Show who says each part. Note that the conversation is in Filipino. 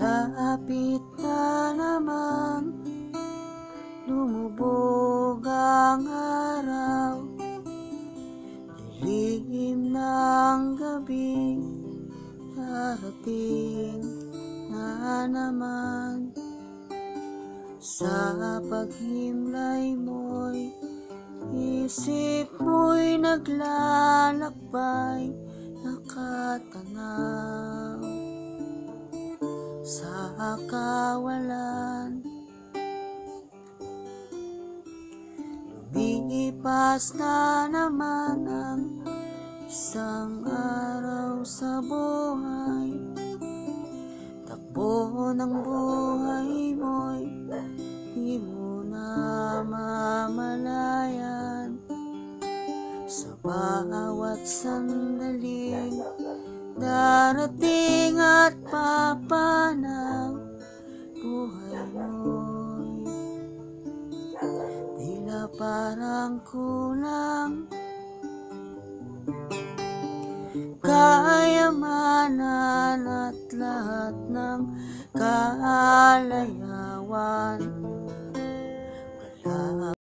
Speaker 1: Malapit na naman lumubog ang araw, dilim ng gabi darating na naman. Sa paghimlay mo'y isip mo'y naglalakbay, nakatanaw sa kawalan. Lumipas na naman ang isang araw sa buhay, takbo ng buhay mo'y di mo na mamalayan. Sa bawat sandaling darating at papanaw, buhay mo'y tila parang kulang. Kayamanan at lahat ng kaalayawan